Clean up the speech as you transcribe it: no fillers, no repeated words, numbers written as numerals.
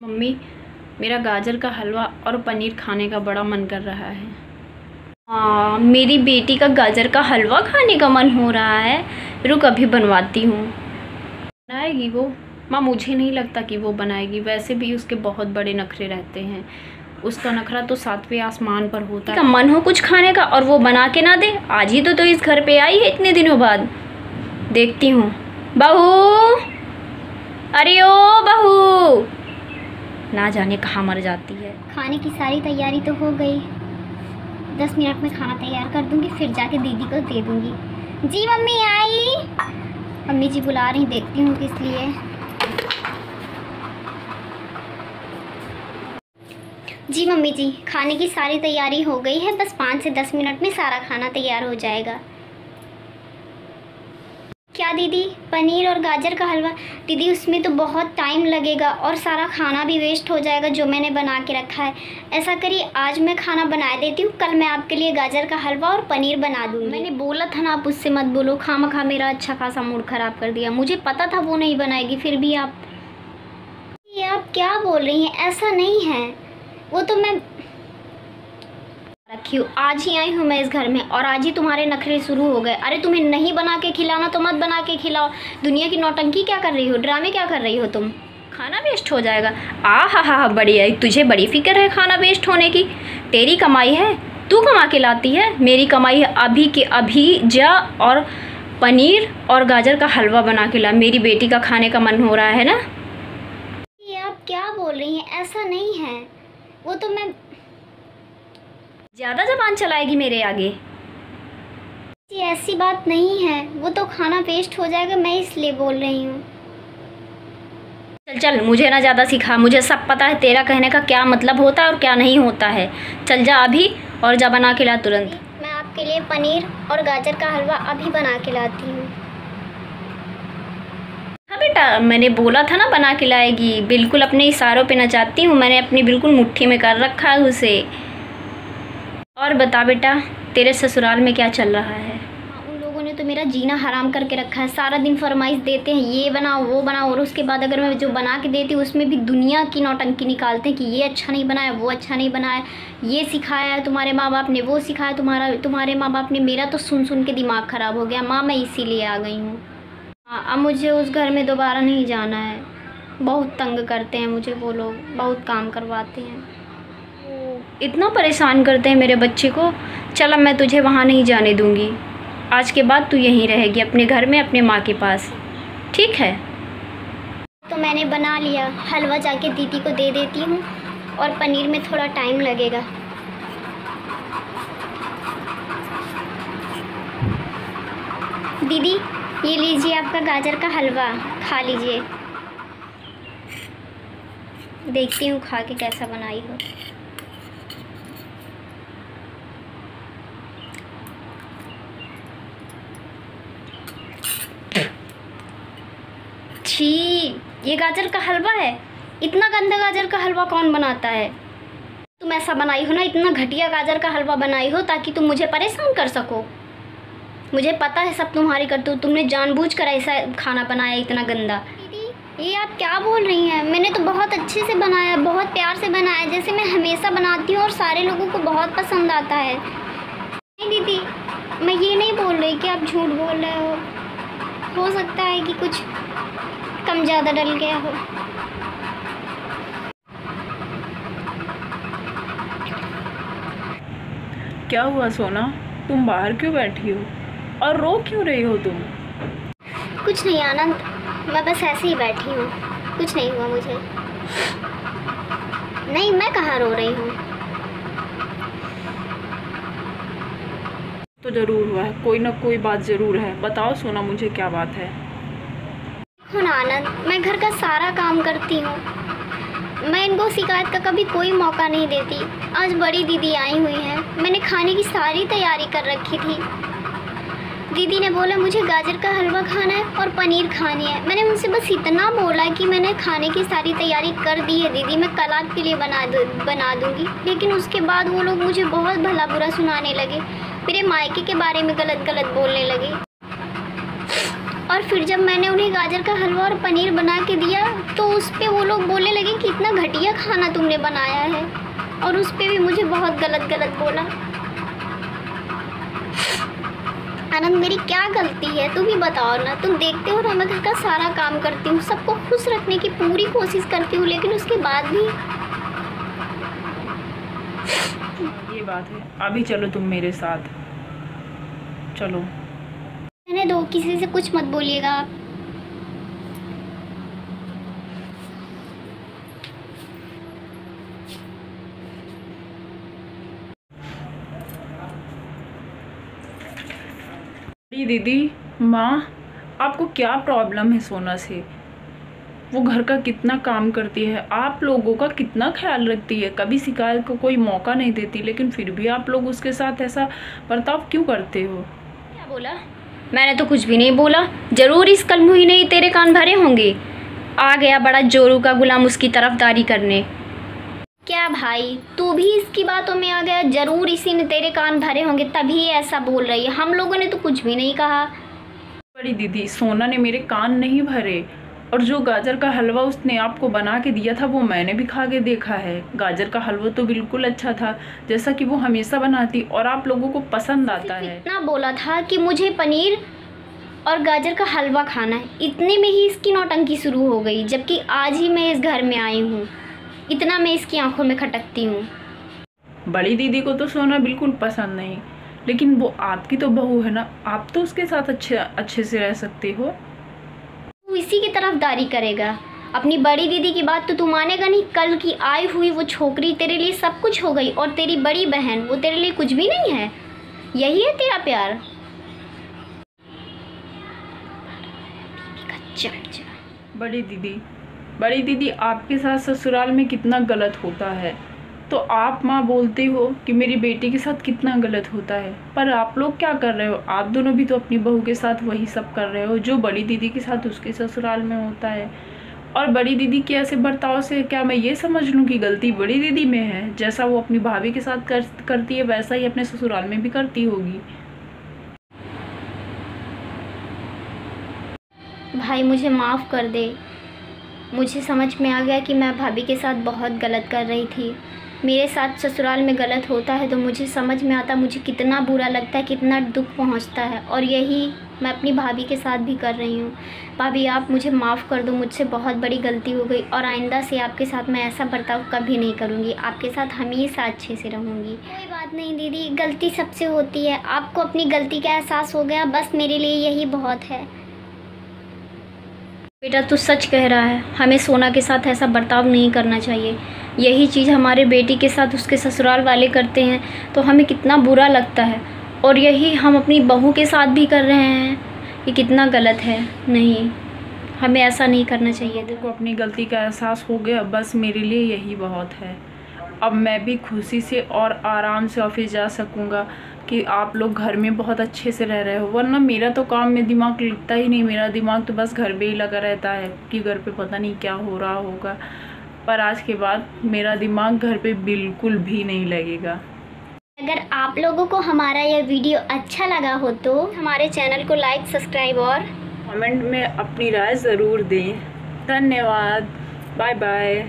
Mummy, मेरा गाजर का हलवा और पनीर खाने का बड़ा मन कर रहा है। हाँ, मेरी बेटी का गाजर का हलवा खाने का मन हो रहा है। रुक, अभी बनवाती हूँ। बनाएगी वो? माँ, मुझे नहीं लगता कि वो बनाएगी। वैसे भी उसके बहुत बड़े नखरे रहते हैं। उसका नखरा तो 7वें आसमान पर होता है। मन हो कुछ खाने का और वो बना के ना दे। आज ही तो इस घर पे आई है इतने दिनों बाद। देखती हूँ। बहू, अरे ओ बहू, ना जाने कहाँ मर जाती है। खाने की सारी तैयारी तो हो गई। 10 मिनट में खाना तैयार कर दूंगी, फिर जाके दीदी को दे दूंगी। जी मम्मी आई। मम्मी जी बुला रही, देखती हूँ किस लिए। जी मम्मी जी, खाने की सारी तैयारी हो गई है। बस 5 से 10 मिनट में सारा खाना तैयार हो जाएगा। क्या दीदी, पनीर और गाजर का हलवा? दीदी उसमें तो बहुत टाइम लगेगा और सारा खाना भी वेस्ट हो जाएगा जो मैंने बना के रखा है। ऐसा करिए, आज मैं खाना बना देती हूँ, कल मैं आपके लिए गाजर का हलवा और पनीर बना दूँगी। मैंने बोला था ना, आप उससे मत बोलो। खामखा मेरा अच्छा खासा मूड ख़राब कर दिया। मुझे पता था वो नहीं बनाएगी, फिर भी आप क्या बोल रही हैं? ऐसा नहीं है, वो तो मैं रखी हूँ। आज ही आई हूँ मैं इस घर में और आज ही तुम्हारे नखरे शुरू हो गए। अरे तुम्हें नहीं बना के खिलाना तो मत बना के खिलाओ। दुनिया की नौटंकी क्या कर रही हो? ड्रामे क्या कर रही हो तुम? खाना वेस्ट हो जाएगा। हा, बढ़िया, तुझे बड़ी फिक्र है खाना वेस्ट होने की। तेरी कमाई है, तू कमा के लाती है। मेरी कमाई है, अभी के अभी जा और पनीर और गाजर का हलवा बना के ला। मेरी बेटी का खाने का मन हो रहा है ना। ये आप क्या बोल रही हैं? ऐसा नहीं है, वो तो मैं ज़्यादा ज़बान चलाएगी मेरे आगे? जी ऐसी बात नहीं है, वो तो खाना वेस्ट हो जाएगा, मैं इसलिए बोल रही हूँ। चल, मुझे ना ज़्यादा सिखा। मुझे सब पता है तेरा कहने का क्या मतलब होता है और क्या नहीं होता है। चल जा अभी और जा बना के ला तुरंत। मैं आपके लिए पनीर और गाजर का हलवा अभी बना के लाती हूँ। हाँ बेटा, मैंने बोला था ना बना के लाएगी। बिल्कुल अपने इशारों पे नचाती हूँ। मैंने अपनी बिल्कुल मुट्ठी में कर रखा है उसे। और बता बेटा, तेरे ससुराल में क्या चल रहा है? उन लोगों ने तो मेरा जीना हराम करके रखा है। सारा दिन फरमाइश देते हैं, ये बनाओ वो बनाओ, और उसके बाद अगर मैं जो बना के देती हूँ उसमें भी दुनिया की नौटंकी निकालते हैं कि ये अच्छा नहीं बनाया, वो अच्छा नहीं बनाया, ये सिखाया है तुम्हारे माँ बाप ने, वो सिखाया तुम्हारे माँ बाप ने। मेरा तो सुन सुन के दिमाग ख़राब हो गया माँ, मैं इसीलिए आ गई हूँ। हाँ, अब मुझे उस घर में दोबारा नहीं जाना है। बहुत तंग करते हैं मुझे वो लोग, बहुत काम करवाते हैं, इतना परेशान करते हैं मेरे बच्चे को। चल, अब मैं तुझे वहाँ नहीं जाने दूँगी। आज के बाद तू यहीं रहेगी अपने घर में, अपने माँ के पास, ठीक है? तो मैंने बना लिया। हलवा जाके दीदी को दे देती हूँ और पनीर में थोड़ा टाइम लगेगा। दीदी, ये लीजिए आपका गाजर का हलवा, खा लीजिए। देखती हूँ खा के कैसा बनाई हो। छी, ये गाजर का हलवा है? इतना गंदा गाजर का हलवा कौन बनाता है? तुम ऐसा बनाई हो ना, इतना घटिया गाजर का हलवा बनाई हो ताकि तुम मुझे परेशान कर सको। मुझे पता है सब तुम्हारी करतूत। तुमने जानबूझकर ऐसा खाना बनाया इतना गंदा। दीदी, ये आप क्या बोल रही हैं? मैंने तो बहुत अच्छे से बनाया, बहुत प्यार से बनाया, जैसे मैं हमेशा बनाती हूँ और सारे लोगों को बहुत पसंद आता है। नहीं दीदी, मैं ये नहीं बोल रही कि आप झूठ बोल रहे हो सकता है कि कुछ कम ज़्यादा डल गया हो। क्या हुआ सोना, तुम बाहर क्यों बैठी हो और रो क्यों रही हो तुम? कुछ नहीं आनंद, मैं बस ऐसे ही बैठी हूँ, कुछ नहीं हुआ मुझे। नहीं, मैं कहाँ रो रही हूँ। तो ज़रूर हुआ है, कोई ना कोई बात ज़रूर है। बताओ सोना, मुझे क्या बात है? देखो ना आनंद, मैं घर का सारा काम करती हूँ, मैं इनको शिकायत का कभी कोई मौका नहीं देती। आज बड़ी दीदी आई हुई हैं, मैंने खाने की सारी तैयारी कर रखी थी। दीदी ने बोला मुझे गाजर का हलवा खाना है और पनीर खानी है। मैंने उनसे बस इतना बोला कि मैंने खाने की सारी तैयारी कर दी है दीदी, मैं कल आपके लिए बना दूँगी। लेकिन उसके बाद वो लोग मुझे बहुत भला बुरा सुनाने लगे, मेरे मायके के बारे में गलत बोलने लगे और फिर जब मैंने उन्हें गाजर का हलवा और पनीर बना के दिया तो उस पे वो लोग बोलने लगे कि इतना घटिया खाना तुमने बनाया है, और उस पे भी मुझे बहुत गलत गलत बोला। आनंद, मेरी क्या गलती है तुम ही बताओ ना। तुम देखते हो ना मैं घर का सारा काम करती हूँ, सबको खुश रखने की पूरी कोशिश करती हूँ, लेकिन उसके बाद भी। ये बात है। अभी चलो तुम मेरे साथ चलो। रहने दो, किसी से कुछ मत बोलिएगा आप। दीदी, माँ, आपको क्या प्रॉब्लम है सोना से? वो घर का कितना काम करती है, आप लोगों का कितना ख्याल रखती है, कभी शिकायत को कोई मौका नहीं देती, लेकिन फिर भी आप लोग उसके साथ ऐसा बर्ताव क्यों करते हो? क्या बोला? मैंने तो कुछ भी नहीं बोला। जरूर इस कल मुही नहीं तेरे कान भरे होंगे। आ गया बड़ा जोरू का गुलाम उसकी तरफदारी करने। क्या भाई, तू भी इसकी बातों में आ गया? जरूर इसी ने तेरे कान भरे होंगे तभी ऐसा बोल रही है। हम लोगों ने तो कुछ भी नहीं कहा। बड़ी दीदी, सोना ने मेरे कान नहीं भरे, और जो गाजर का हलवा उसने आपको बना के दिया था वो मैंने भी खा के देखा है। गाजर का हलवा तो बिल्कुल अच्छा था, जैसा कि वो हमेशा बनाती, और आप लोगों को पसंद आता है। इतना बोला था कि मुझे पनीर और गाजर का हलवा खाना है, इतने में ही इसकी नौटंकी शुरू हो गई, जबकि आज ही मैं इस घर में आई हूँ। इतना मैं इसकी आंखों में खटकती हूँ। बड़ी दीदी को तो सोना बिल्कुल पसंद नहीं, लेकिन वो आपकी तो बहू है ना, आप तो उसके साथ अच्छे से रह सकते हो। तू इसी की तरफदारी करेगा? अपनी बड़ी दीदी की बात तो तू मानेगा नहीं। कल की आई हुई वो छोकरी तेरे लिए सब कुछ हो गई, और तेरी बड़ी बहन वो तेरे लिए कुछ भी नहीं है। यही है तेरा प्यार? बड़ी दीदी आपके साथ ससुराल में कितना गलत होता है, तो आप माँ बोलते हो कि मेरी बेटी के साथ कितना गलत होता है, पर आप लोग क्या कर रहे हो? आप दोनों भी तो अपनी बहू के साथ वही सब कर रहे हो जो बड़ी दीदी के साथ उसके ससुराल में होता है। और बड़ी दीदी के ऐसे बर्ताव से क्या मैं ये समझ लूँ कि गलती बड़ी दीदी में है? जैसा वो अपनी भाभी के साथ करती है वैसा ही अपने ससुराल में भी करती होगी। भाई मुझे माफ़ कर दे। मुझे समझ में आ गया कि मैं भाभी के साथ बहुत गलत कर रही थी। मेरे साथ ससुराल में गलत होता है तो मुझे समझ में आता मुझे कितना बुरा लगता है, कितना दुख पहुंचता है, और यही मैं अपनी भाभी के साथ भी कर रही हूँ। भाभी आप मुझे माफ़ कर दो, मुझसे बहुत बड़ी गलती हो गई, और आइंदा से आपके साथ मैं ऐसा बर्ताव कभी नहीं करूँगी। आपके साथ हमेशा अच्छे से रहूँगी। कोई बात नहीं दीदी, गलती सबसे होती है। आपको अपनी गलती का एहसास हो गया, बस मेरे लिए यही बहुत है। बेटा तू सच कह रहा है, हमें सोना के साथ ऐसा बर्ताव नहीं करना चाहिए। यही चीज़ हमारे बेटी के साथ उसके ससुराल वाले करते हैं तो हमें कितना बुरा लगता है, और यही हम अपनी बहू के साथ भी कर रहे हैं। ये कितना गलत है। नहीं, हमें ऐसा नहीं करना चाहिए। देखो, अपनी गलती का एहसास हो गया, बस मेरे लिए यही बहुत है। अब मैं भी खुशी से और आराम से ऑफिस जा सकूँगा कि आप लोग घर में बहुत अच्छे से रह रहे हो, वरना मेरा तो काम में दिमाग लगता ही नहीं। मेरा दिमाग तो बस घर पे ही लगा रहता है कि घर पे पता नहीं क्या हो रहा होगा, पर आज के बाद मेरा दिमाग घर पे बिल्कुल भी नहीं लगेगा। अगर आप लोगों को हमारा यह वीडियो अच्छा लगा हो तो हमारे चैनल को लाइक, सब्सक्राइब और कमेंट में अपनी राय ज़रूर दें। धन्यवाद। Bye bye.